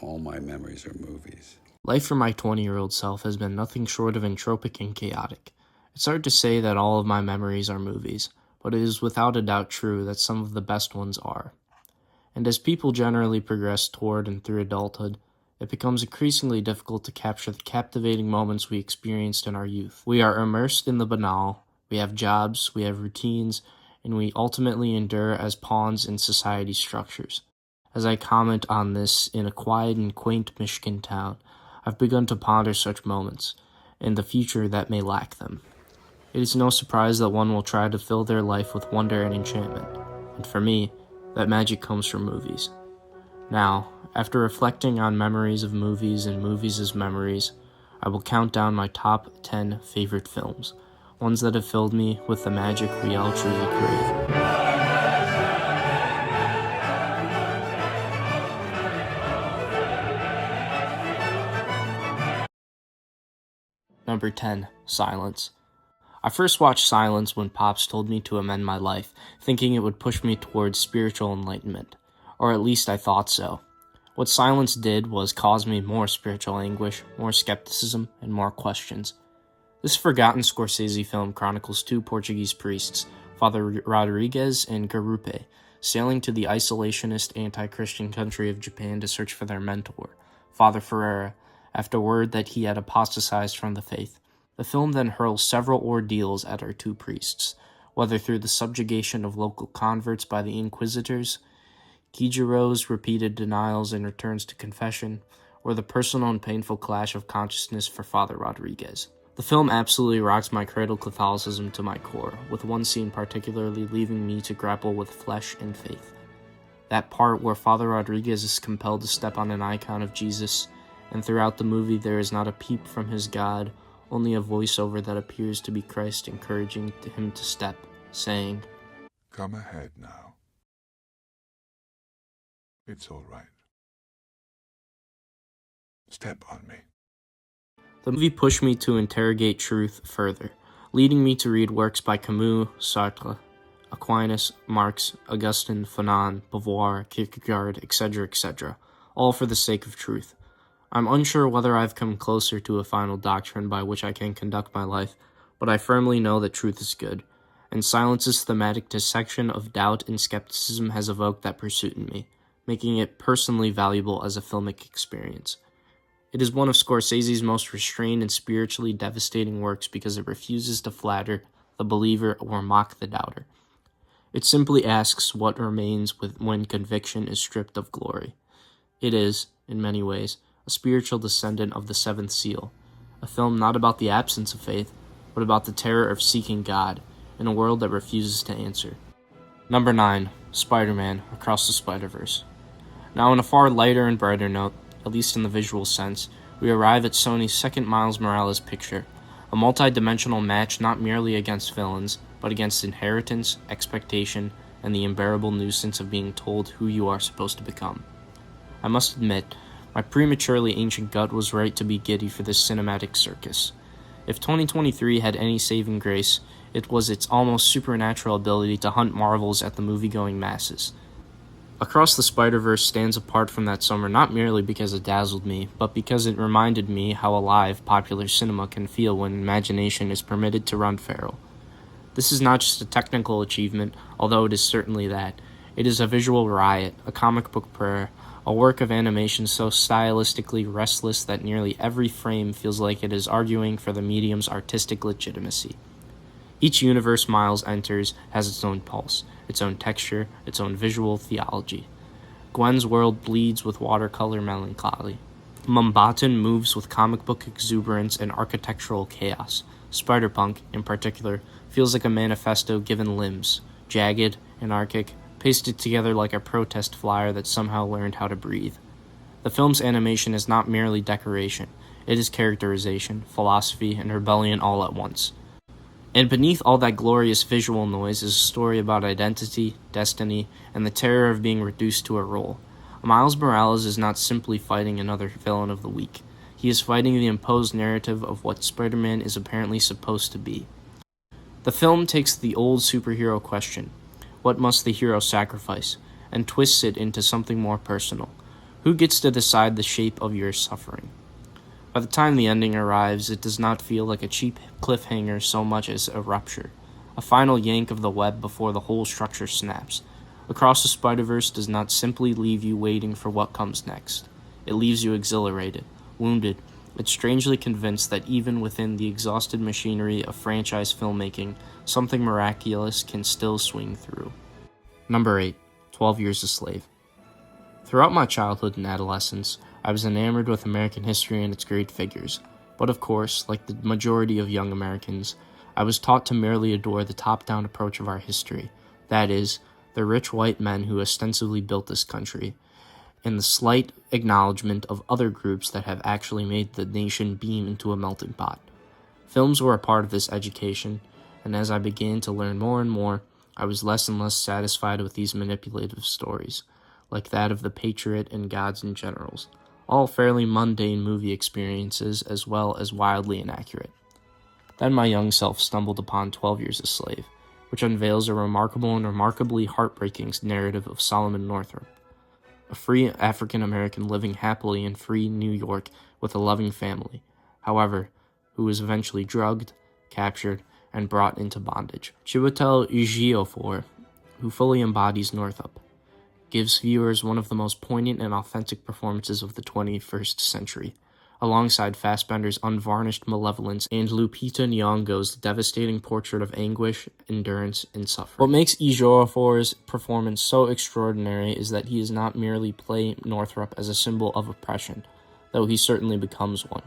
All my memories are movies. Life for my 20-year-old self has been nothing short of entropic and chaotic. It's hard to say that all of my memories are movies, but it is without a doubt true that some of the best ones are. And as people generally progress toward and through adulthood, it becomes increasingly difficult to capture the captivating moments we experienced in our youth. We are immersed in the banal, we have jobs, we have routines, and we ultimately endure as pawns in society's structures. As I comment on this in a quiet and quaint Michigan town, I've begun to ponder such moments, and the future that may lack them. It is no surprise that one will try to fill their life with wonder and enchantment, and for me, that magic comes from movies. Now, after reflecting on memories of movies and movies as memories, I will count down my top 10 favorite films, ones that have filled me with the magic we all truly crave. Number 10. Silence. I first watched Silence when Pops told me to amend my life, thinking it would push me towards spiritual enlightenment. Or at least I thought so. What Silence did was cause me more spiritual anguish, more skepticism, and more questions. This forgotten Scorsese film chronicles two Portuguese priests, Father Rodrigues and Garupe, sailing to the isolationist anti-Christian country of Japan to search for their mentor, Father Ferreira, after word that he had apostatized from the faith. The film then hurls several ordeals at our two priests, whether through the subjugation of local converts by the inquisitors, Kijiro's repeated denials and returns to confession, or the personal and painful clash of consciousness for Father Rodrigues. The film absolutely rocks my cradle Catholicism to my core, with one scene particularly leaving me to grapple with flesh and faith. That part where Father Rodrigues is compelled to step on an icon of Jesus, and throughout the movie there is not a peep from his God, only a voiceover that appears to be Christ encouraging him to step, saying, "Come ahead now. It's all right. Step on me." The movie pushed me to interrogate truth further, leading me to read works by Camus, Sartre, Aquinas, Marx, Augustine, Fanon, Beauvoir, Kierkegaard, etc., all for the sake of truth. I'm unsure whether I've come closer to a final doctrine by which I can conduct my life, but I firmly know that truth is good, and Silence's thematic dissection of doubt and skepticism has evoked that pursuit in me, making it personally valuable as a filmic experience. It is one of Scorsese's most restrained and spiritually devastating works because it refuses to flatter the believer or mock the doubter. It simply asks what remains when conviction is stripped of glory. It is, in many ways, a spiritual descendant of The Seventh Seal, a film not about the absence of faith, but about the terror of seeking God in a world that refuses to answer. Number 9. Spider-Man Across the Spider-Verse. Now, in a far lighter and brighter note, at least in the visual sense, we arrive at Sony's second Miles Morales picture, a multi-dimensional match not merely against villains, but against inheritance, expectation, and the unbearable nuisance of being told who you are supposed to become. I must admit, my prematurely ancient gut was right to be giddy for this cinematic circus. If 2023 had any saving grace, it was its almost supernatural ability to hunt marvels at the movie-going masses. Across the Spider-Verse stands apart from that summer not merely because it dazzled me, but because it reminded me how alive popular cinema can feel when imagination is permitted to run feral. This is not just a technical achievement, although it is certainly that. It is a visual riot, a comic book prayer, a work of animation so stylistically restless that nearly every frame feels like it is arguing for the medium's artistic legitimacy. Each universe Miles enters has its own pulse, its own texture, its own visual theology. Gwen's world bleeds with watercolor melancholy. Mumbattan moves with comic book exuberance and architectural chaos. Spider-Punk, in particular, feels like a manifesto given limbs, jagged, anarchic, pasted together like a protest flyer that somehow learned how to breathe. The film's animation is not merely decoration, it is characterization, philosophy, and rebellion all at once. And beneath all that glorious visual noise is a story about identity, destiny, and the terror of being reduced to a role. Miles Morales is not simply fighting another villain of the week. He is fighting the imposed narrative of what Spider-Man is apparently supposed to be. The film takes the old superhero question, what must the hero sacrifice, and twists it into something more personal. Who gets to decide the shape of your suffering? By the time the ending arrives, it does not feel like a cheap cliffhanger so much as a rupture, a final yank of the web before the whole structure snaps. Across the Spider-Verse does not simply leave you waiting for what comes next. It leaves you exhilarated, wounded, and strangely convinced that even within the exhausted machinery of franchise filmmaking, something miraculous can still swing through. Number 8. 12 Years a Slave. Throughout my childhood and adolescence, I was enamored with American history and its great figures, but of course, like the majority of young Americans, I was taught to merely adore the top-down approach of our history, that is, the rich white men who ostensibly built this country, and the slight acknowledgement of other groups that have actually made the nation beam into a melting pot. Films were a part of this education, and as I began to learn more and more, I was less and less satisfied with these manipulative stories, like that of The Patriot and Gods and Generals, all fairly mundane movie experiences as well as wildly inaccurate. Then my young self stumbled upon 12 Years a Slave, which unveils a remarkable and remarkably heartbreaking narrative of Solomon Northup, a free African-American living happily in free New York with a loving family, however, who was eventually drugged, captured, and brought into bondage. Chiwetel Ejiofor, who fully embodies Northup, gives viewers one of the most poignant and authentic performances of the 21st century, alongside Fassbender's unvarnished malevolence and Lupita Nyong'o's devastating portrait of anguish, endurance, and suffering. What makes Ejiofor's performance so extraordinary is that he does not merely play Northup as a symbol of oppression, though he certainly becomes one.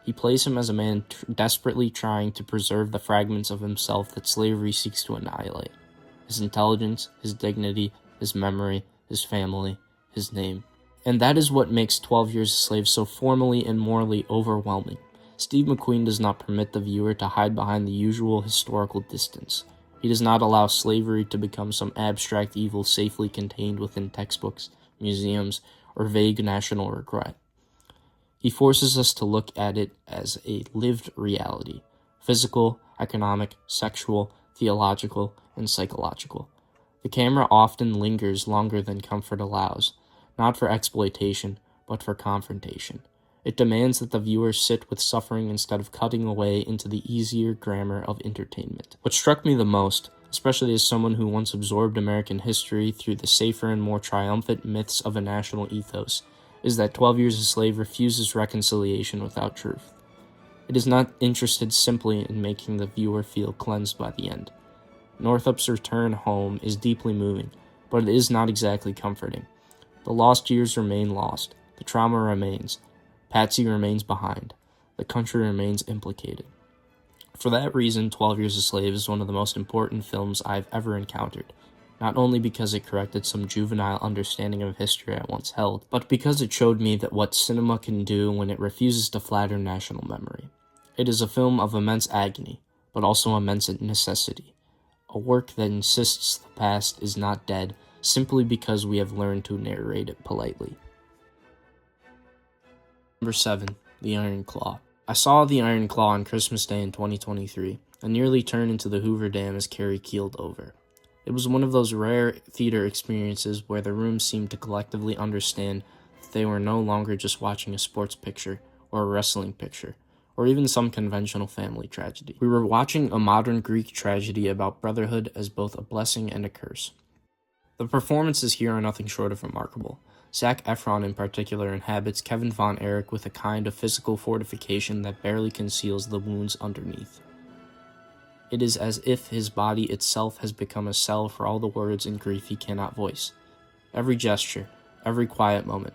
He plays him as a man desperately trying to preserve the fragments of himself that slavery seeks to annihilate: his intelligence, his dignity, his memory, his family, his name. And that is what makes 12 Years a Slave so formally and morally overwhelming. Steve McQueen does not permit the viewer to hide behind the usual historical distance. He does not allow slavery to become some abstract evil safely contained within textbooks, museums, or vague national regret. He forces us to look at it as a lived reality: physical, economic, sexual, theological, and psychological. The camera often lingers longer than comfort allows, not for exploitation, but for confrontation. It demands that the viewer sit with suffering instead of cutting away into the easier grammar of entertainment. What struck me the most, especially as someone who once absorbed American history through the safer and more triumphant myths of a national ethos, is that 12 Years a Slave refuses reconciliation without truth. It is not interested simply in making the viewer feel cleansed by the end. Northup's return home is deeply moving, but it is not exactly comforting. The lost years remain lost. The trauma remains. Patsy remains behind. The country remains implicated. For that reason, 12 Years a Slave is one of the most important films I've ever encountered, not only because it corrected some juvenile understanding of history I once held, but because it showed me that what cinema can do when it refuses to flatter national memory. It is a film of immense agony, but also immense necessity. A work that insists the past is not dead, simply because we have learned to narrate it politely. Number 7. The Iron Claw. I saw The Iron Claw on Christmas Day in 2023, and nearly turned into the Hoover Dam as Carrie keeled over. It was one of those rare theater experiences where the room seemed to collectively understand that they were no longer just watching a sports picture, or a wrestling picture, or even some conventional family tragedy. We were watching a modern Greek tragedy about brotherhood as both a blessing and a curse. The performances here are nothing short of remarkable. Zac Efron in particular inhabits Kevin Von Erich with a kind of physical fortification that barely conceals the wounds underneath. It is as if his body itself has become a cell for all the words and grief he cannot voice. Every gesture, every quiet moment,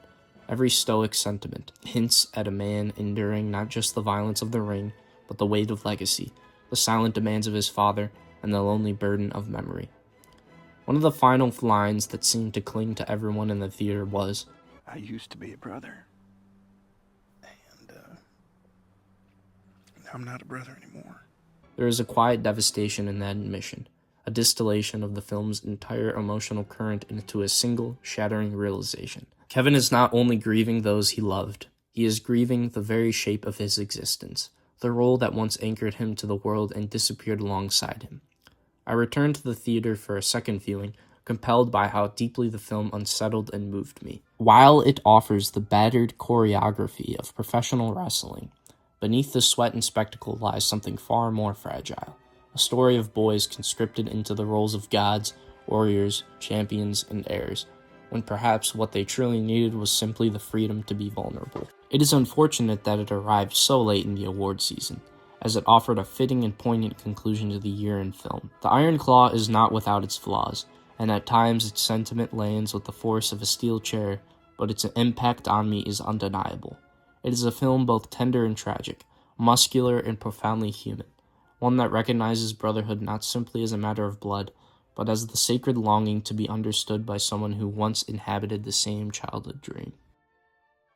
every stoic sentiment hints at a man enduring not just the violence of the ring, but the weight of legacy, the silent demands of his father, and the lonely burden of memory. One of the final lines that seemed to cling to everyone in the theater was, "I used to be a brother, and now I'm not a brother anymore." There is a quiet devastation in that admission, a distillation of the film's entire emotional current into a single, shattering realization. Kevin is not only grieving those he loved, he is grieving the very shape of his existence, the role that once anchored him to the world and disappeared alongside him. I returned to the theater for a second viewing, compelled by how deeply the film unsettled and moved me. While it offers the battered choreography of professional wrestling, beneath the sweat and spectacle lies something far more fragile. A story of boys conscripted into the roles of gods, warriors, champions, and heirs, when perhaps what they truly needed was simply the freedom to be vulnerable. It is unfortunate that it arrived so late in the award season, as it offered a fitting and poignant conclusion to the year in film. The Iron Claw is not without its flaws, and at times its sentiment lands with the force of a steel chair, but its impact on me is undeniable. It is a film both tender and tragic, muscular and profoundly human, one that recognizes brotherhood not simply as a matter of blood, but as the sacred longing to be understood by someone who once inhabited the same childhood dream.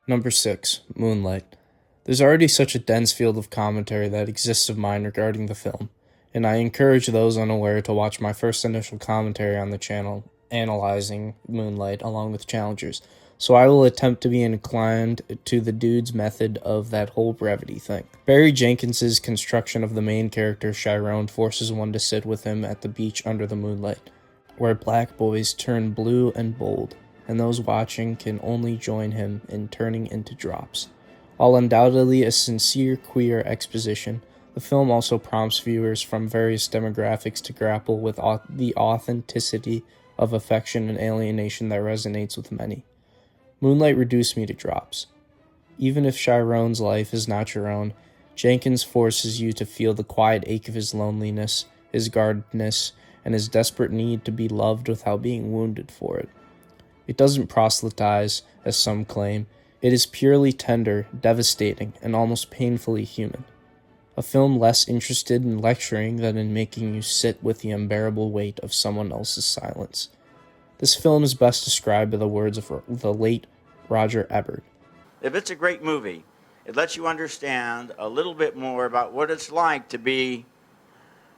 Number 6. Moonlight. There's already such a dense field of commentary that exists of mine regarding the film, and I encourage those unaware to watch my first initial commentary on the channel, analyzing Moonlight along with challengers, so I will attempt to be inclined to the dude's method of that whole brevity thing. Barry Jenkins's construction of the main character Chiron forces one to sit with him at the beach under the moonlight, where black boys turn blue and bold, and those watching can only join him in turning into drops. While undoubtedly a sincere queer exposition, the film also prompts viewers from various demographics to grapple with the authenticity of affection and alienation that resonates with many. Moonlight reduced me to drops. Even if Chiron's life is not your own, Jenkins forces you to feel the quiet ache of his loneliness, his guardedness, and his desperate need to be loved without being wounded for it. It doesn't proselytize, as some claim. It is purely tender, devastating, and almost painfully human. A film less interested in lecturing than in making you sit with the unbearable weight of someone else's silence. This film is best described by the words of the late Roger Ebert. If it's a great movie, it lets you understand a little bit more about what it's like to be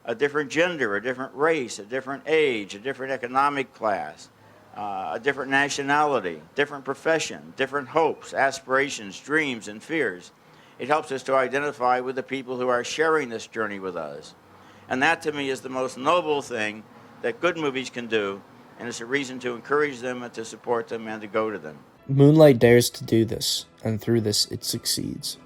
a different gender, a different race, a different age, a different economic class, a different nationality, different profession, different hopes, aspirations, dreams, and fears. It helps us to identify with the people who are sharing this journey with us. And that, to me, is the most noble thing that good movies can do, and it's a reason to encourage them and to support them and to go to them. Moonlight dares to do this, and through this it succeeds.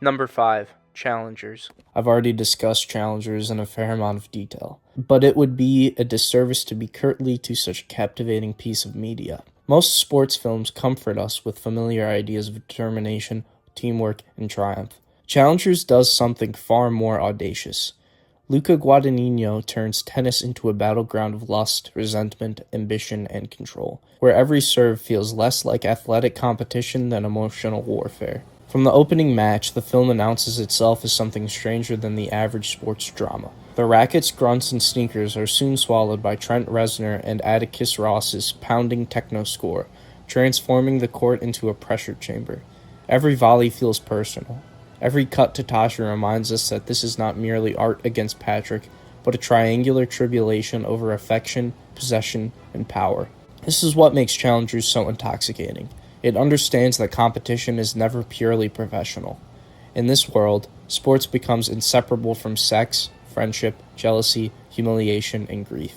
Number 5. Challengers. I've already discussed Challengers in a fair amount of detail, but it would be a disservice to be curtly to such a captivating piece of media. Most sports films comfort us with familiar ideas of determination, teamwork, and triumph. Challengers does something far more audacious. Luca Guadagnino turns tennis into a battleground of lust, resentment, ambition, and control, where every serve feels less like athletic competition than emotional warfare. From the opening match, the film announces itself as something stranger than the average sports drama. The rackets, grunts, and sneakers are soon swallowed by Trent Reznor and Atticus Ross's pounding techno score, transforming the court into a pressure chamber. Every volley feels personal. Every cut to Tasha reminds us that this is not merely art against Patrick, but a triangular tribulation over affection, possession, and power. This is what makes Challengers so intoxicating. It understands that competition is never purely professional. In this world, sports becomes inseparable from sex, friendship, jealousy, humiliation, and grief.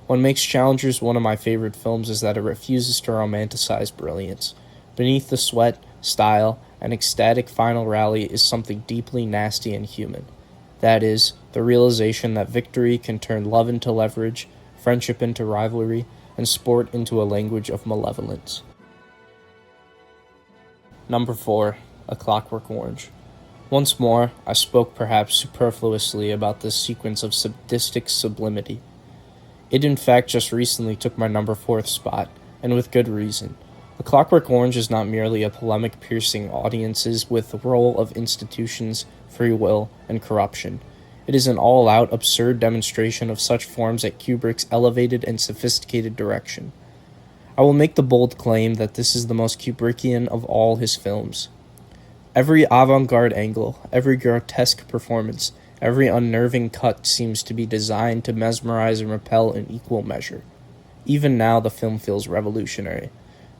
What makes Challengers one of my favorite films is that it refuses to romanticize brilliance. Beneath the sweat, style, and ecstatic final rally is something deeply nasty and human. That is, the realization that victory can turn love into leverage, friendship into rivalry, and sport into a language of malevolence. Number 4. A Clockwork Orange. Once more, I spoke perhaps superfluously about this sequence of sadistic sublimity. It in fact just recently took my number 4th spot, and with good reason. A Clockwork Orange is not merely a polemic piercing audiences with the role of institutions, free will, and corruption. It is an all-out absurd demonstration of such forms at Kubrick's elevated and sophisticated direction. I will make the bold claim that this is the most Kubrickian of all his films. Every avant-garde angle, every grotesque performance, every unnerving cut seems to be designed to mesmerize and repel in equal measure. Even now the film feels revolutionary.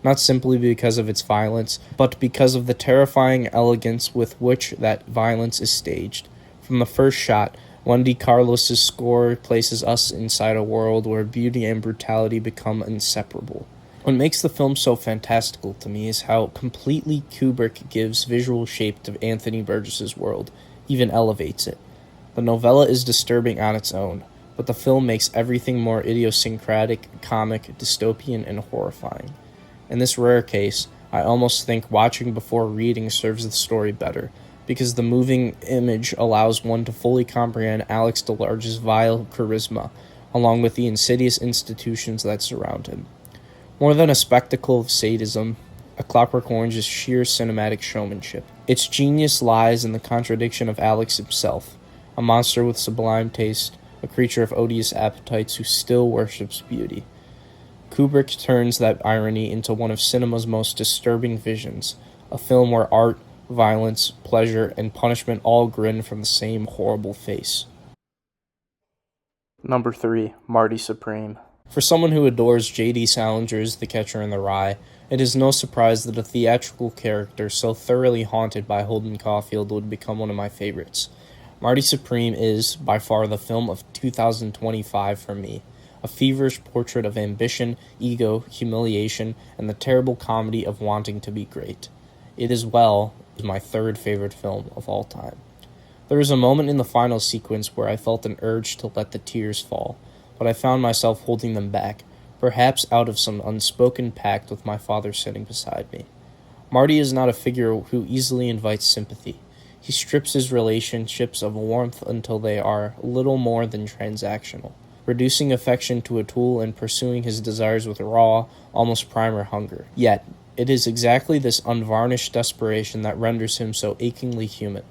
Not simply because of its violence, but because of the terrifying elegance with which that violence is staged. From the first shot, Wendy Carlos's score places us inside a world where beauty and brutality become inseparable. What makes the film so fantastical to me is how completely Kubrick gives visual shape to Anthony Burgess's world, even elevates it. The novella is disturbing on its own, but the film makes everything more idiosyncratic, comic, dystopian, and horrifying. In this rare case, I almost think watching before reading serves the story better, because the moving image allows one to fully comprehend Alex DeLarge's vile charisma, along with the insidious institutions that surround him. More than a spectacle of sadism, A Clockwork Orange is sheer cinematic showmanship. Its genius lies in the contradiction of Alex himself, a monster with sublime taste, a creature of odious appetites who still worships beauty. Kubrick turns that irony into one of cinema's most disturbing visions, a film where art, violence, pleasure, and punishment all grin from the same horrible face. Number 3. Marty Supreme. For someone who adores J.D. Salinger's The Catcher in the Rye, it is no surprise that a theatrical character so thoroughly haunted by Holden Caulfield would become one of my favorites. Marty Supreme is, by far, the film of 2025 for me, a feverish portrait of ambition, ego, humiliation, and the terrible comedy of wanting to be great. It is my third favorite film of all time. There is a moment in the final sequence where I felt an urge to let the tears fall, but I found myself holding them back, perhaps out of some unspoken pact with my father sitting beside me. Marty is not a figure who easily invites sympathy. He strips his relationships of warmth until they are little more than transactional, reducing affection to a tool and pursuing his desires with raw, almost primal hunger. Yet, it is exactly this unvarnished desperation that renders him so achingly human.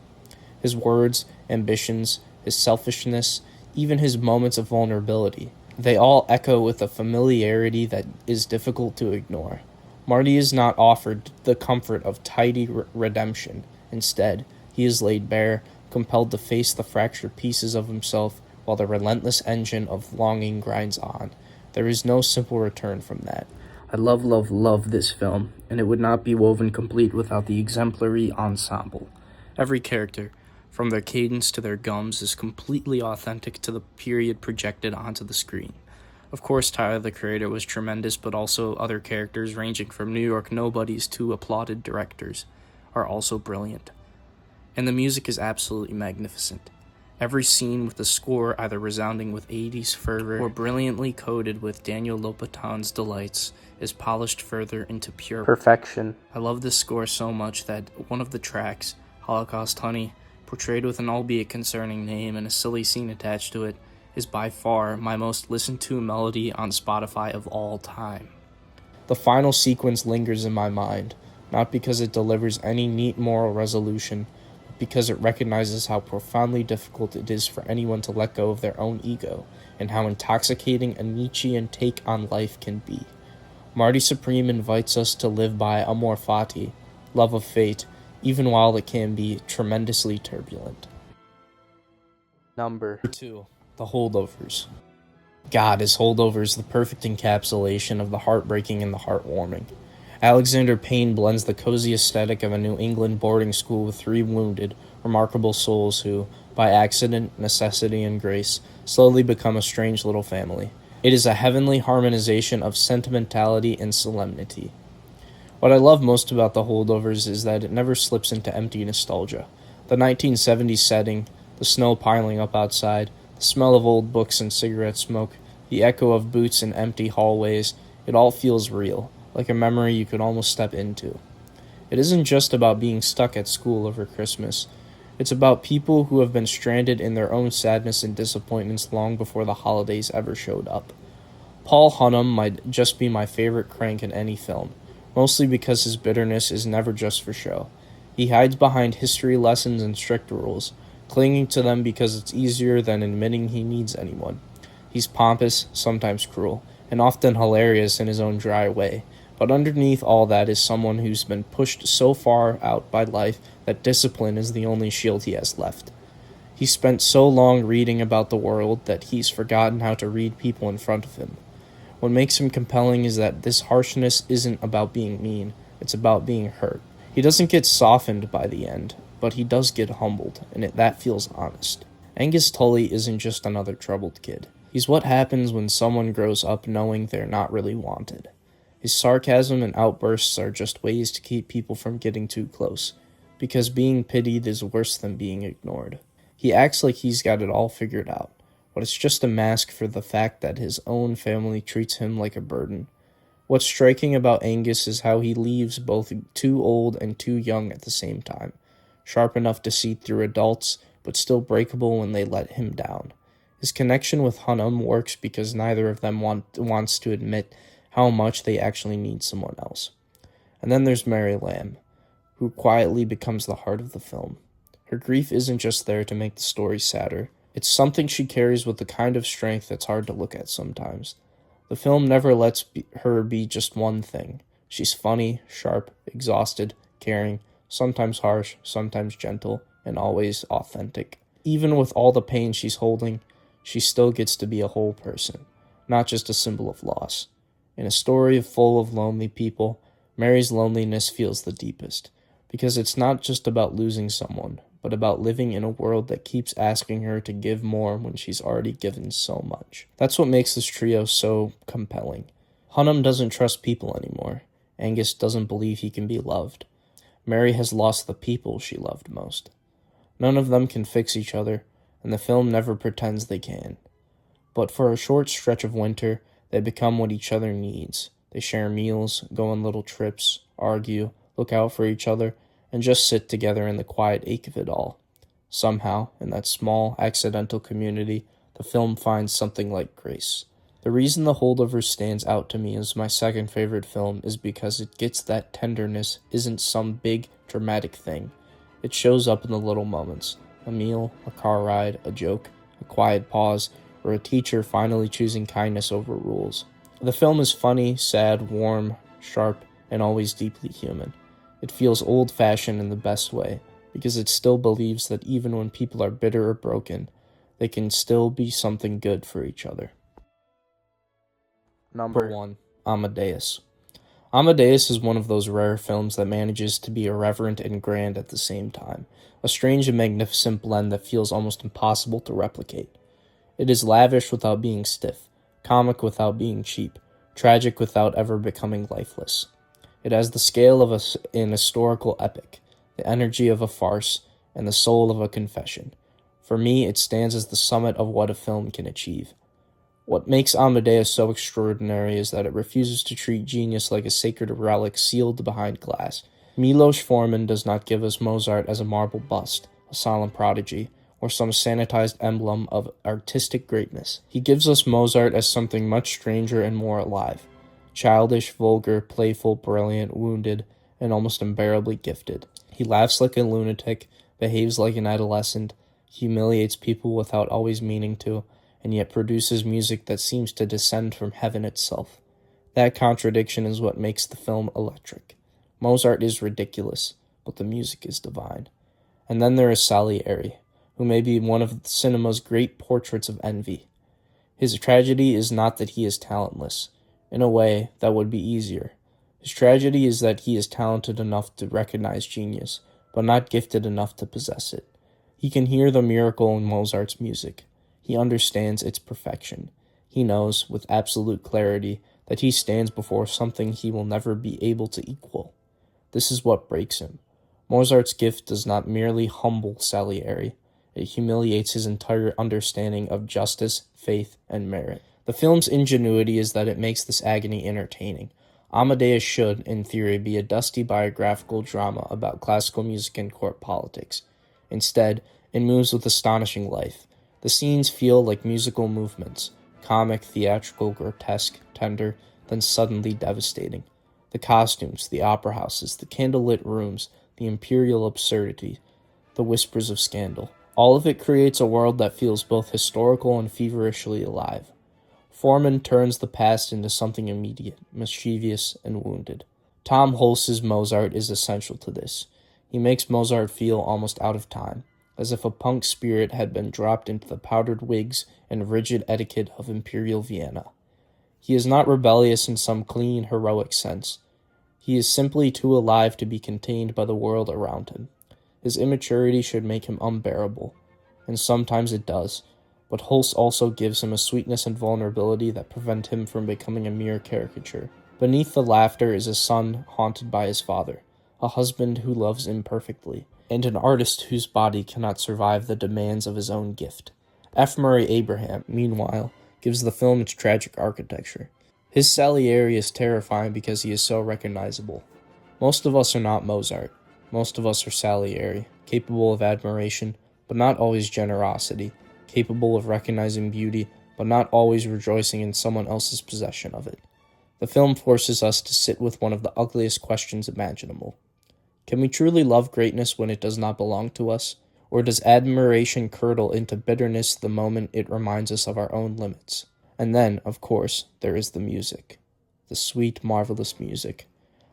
His words, ambitions, his selfishness, even his moments of vulnerability, they all echo with a familiarity that is difficult to ignore. Marty is not offered the comfort of tidy redemption. Instead, he is laid bare, compelled to face the fractured pieces of himself while the relentless engine of longing grinds on. There is no simple return from that. I love this film, and it would not be woven complete without the exemplary ensemble. Every character, from their cadence to their gums, is completely authentic to the period projected onto the screen. Of course, Tyler, the creator, was tremendous, but also other characters, ranging from New York nobodies to applauded directors, are also brilliant. And the music is absolutely magnificent. Every scene with the score either resounding with 80s fervor or brilliantly coded with Daniel Lopatin's delights is polished further into pure perfection. I love this score so much that one of the tracks, Holocaust Honey, portrayed with an albeit concerning name and a silly scene attached to it, is by far my most listened to melody on Spotify of all time. The final sequence lingers in my mind, not because it delivers any neat moral resolution, but because it recognizes how profoundly difficult it is for anyone to let go of their own ego, and how intoxicating a Nietzschean take on life can be. Marty Supreme invites us to live by amor fati, love of fate, even while it can be tremendously turbulent. Number 2. The Holdovers. God, is Holdovers the perfect encapsulation of the heartbreaking and the heartwarming. Alexander Payne blends the cozy aesthetic of a New England boarding school with 3 wounded, remarkable souls who, by accident, necessity, and grace, slowly become a strange little family. It is a heavenly harmonization of sentimentality and solemnity. What I love most about The Holdovers is that it never slips into empty nostalgia. The 1970s setting, the snow piling up outside, the smell of old books and cigarette smoke, the echo of boots in empty hallways, it all feels real, like a memory you could almost step into. It isn't just about being stuck at school over Christmas. It's about people who have been stranded in their own sadness and disappointments long before the holidays ever showed up. Paul Hunnam might just be my favorite crank in any film, mostly because his bitterness is never just for show. He hides behind history lessons and strict rules, clinging to them because it's easier than admitting he needs anyone. He's pompous, sometimes cruel, and often hilarious in his own dry way, but underneath all that is someone who's been pushed so far out by life that discipline is the only shield he has left. He spent so long reading about the world that he's forgotten how to read people in front of him. What makes him compelling is that this harshness isn't about being mean, it's about being hurt. He doesn't get softened by the end, but he does get humbled, and that feels honest. Angus Tully isn't just another troubled kid. He's what happens when someone grows up knowing they're not really wanted. His sarcasm and outbursts are just ways to keep people from getting too close, because being pitied is worse than being ignored. He acts like he's got it all figured out, but it's just a mask for the fact that his own family treats him like a burden. What's striking about Angus is how he leaves both too old and too young at the same time, sharp enough to see through adults, but still breakable when they let him down. His connection with Hunnam works because neither of them wants to admit how much they actually need someone else. And then there's Mary Lamb, who quietly becomes the heart of the film. Her grief isn't just there to make the story sadder. It's something she carries with the kind of strength that's hard to look at sometimes. The film never lets her be just one thing. She's funny, sharp, exhausted, caring, sometimes harsh, sometimes gentle, and always authentic. Even with all the pain she's holding, she still gets to be a whole person, not just a symbol of loss. In a story full of lonely people, Mary's loneliness feels the deepest, because it's not just about losing someone, but about living in a world that keeps asking her to give more when she's already given so much. That's what makes this trio so compelling. Hunnam doesn't trust people anymore. Angus doesn't believe he can be loved. Mary has lost the people she loved most. None of them can fix each other, and the film never pretends they can. But for a short stretch of winter, they become what each other needs. They share meals, go on little trips, argue, look out for each other, and just sit together in the quiet ache of it all. Somehow, in that small, accidental community, the film finds something like grace. The reason The Holdovers stands out to me as my second favorite film is because it gets that tenderness isn't some big, dramatic thing. It shows up in the little moments. A meal, a car ride, a joke, a quiet pause, or a teacher finally choosing kindness over rules. The film is funny, sad, warm, sharp, and always deeply human. It feels old-fashioned in the best way, because it still believes that even when people are bitter or broken, they can still be something good for each other. Number 1. Amadeus. Amadeus is one of those rare films that manages to be irreverent and grand at the same time, a strange and magnificent blend that feels almost impossible to replicate. It is lavish without being stiff, comic without being cheap, tragic without ever becoming lifeless. It has the scale of an historical epic, the energy of a farce, and the soul of a confession. For me, it stands as the summit of what a film can achieve. What makes Amadeus so extraordinary is that it refuses to treat genius like a sacred relic sealed behind glass. Milos Forman does not give us Mozart as a marble bust, a solemn prodigy, or some sanitized emblem of artistic greatness. He gives us Mozart as something much stranger and more alive. Childish, vulgar, playful, brilliant, wounded, and almost unbearably gifted. He laughs like a lunatic, behaves like an adolescent, humiliates people without always meaning to, and yet produces music that seems to descend from heaven itself. That contradiction is what makes the film electric. Mozart is ridiculous, but the music is divine. And then there is Salieri, who may be one of cinema's great portraits of envy. His tragedy is not that he is talentless. In a way, that would be easier. His tragedy is that he is talented enough to recognize genius, but not gifted enough to possess it. He can hear the miracle in Mozart's music. He understands its perfection. He knows, with absolute clarity, that he stands before something he will never be able to equal. This is what breaks him. Mozart's gift does not merely humble Salieri. It humiliates his entire understanding of justice, faith, and merit. The film's ingenuity is that it makes this agony entertaining. Amadeus should, in theory, be a dusty biographical drama about classical music and court politics. Instead, it moves with astonishing life. The scenes feel like musical movements, comic, theatrical, grotesque, tender, then suddenly devastating. The costumes, the opera houses, the candlelit rooms, the imperial absurdity, the whispers of scandal. All of it creates a world that feels both historical and feverishly alive. Forman turns the past into something immediate, mischievous, and wounded. Tom Hulce's Mozart is essential to this. He makes Mozart feel almost out of time, as if a punk spirit had been dropped into the powdered wigs and rigid etiquette of Imperial Vienna. He is not rebellious in some clean, heroic sense. He is simply too alive to be contained by the world around him. His immaturity should make him unbearable, and sometimes it does, but Holst also gives him a sweetness and vulnerability that prevent him from becoming a mere caricature. Beneath the laughter is a son haunted by his father, a husband who loves imperfectly, and an artist whose body cannot survive the demands of his own gift. F. Murray Abraham, meanwhile, gives the film its tragic architecture. His Salieri is terrifying because he is so recognizable. Most of us are not Mozart. Most of us are Salieri, capable of admiration, but not always generosity, capable of recognizing beauty, but not always rejoicing in someone else's possession of it. The film forces us to sit with one of the ugliest questions imaginable. Can we truly love greatness when it does not belong to us? Or does admiration curdle into bitterness the moment it reminds us of our own limits? And then, of course, there is the music. The sweet, marvelous music.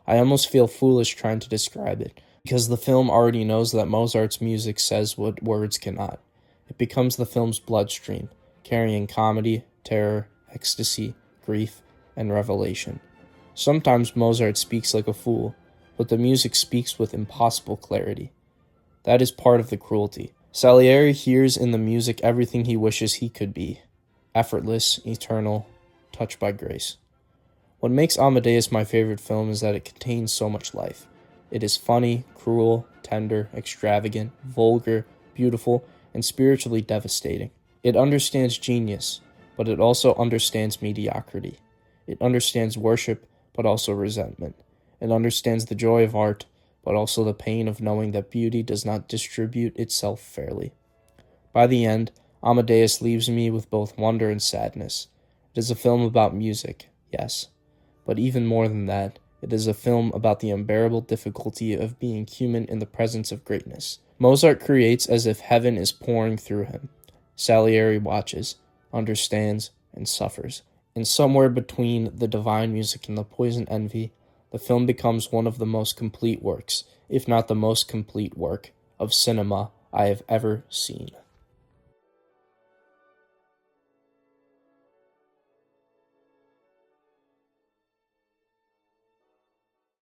I almost feel foolish trying to describe it, because the film already knows that Mozart's music says what words cannot. It becomes the film's bloodstream, carrying comedy, terror, ecstasy, grief, and revelation. Sometimes Mozart speaks like a fool, but the music speaks with impossible clarity. That is part of the cruelty. Salieri hears in the music everything he wishes he could be. Effortless, eternal, touched by grace. What makes Amadeus my favorite film is that it contains so much life. It is funny, cruel, tender, extravagant, vulgar, beautiful, and spiritually devastating. It understands genius, but it also understands mediocrity. It understands worship, but also resentment. It understands the joy of art, but also the pain of knowing that beauty does not distribute itself fairly. By the end, Amadeus leaves me with both wonder and sadness. It is a film about music, yes, but even more than that, it is a film about the unbearable difficulty of being human in the presence of greatness. Mozart creates as if heaven is pouring through him. Salieri watches, understands, and suffers. And somewhere between the divine music and the poison envy, the film becomes one of the most complete works, if not the most complete work, of cinema I have ever seen.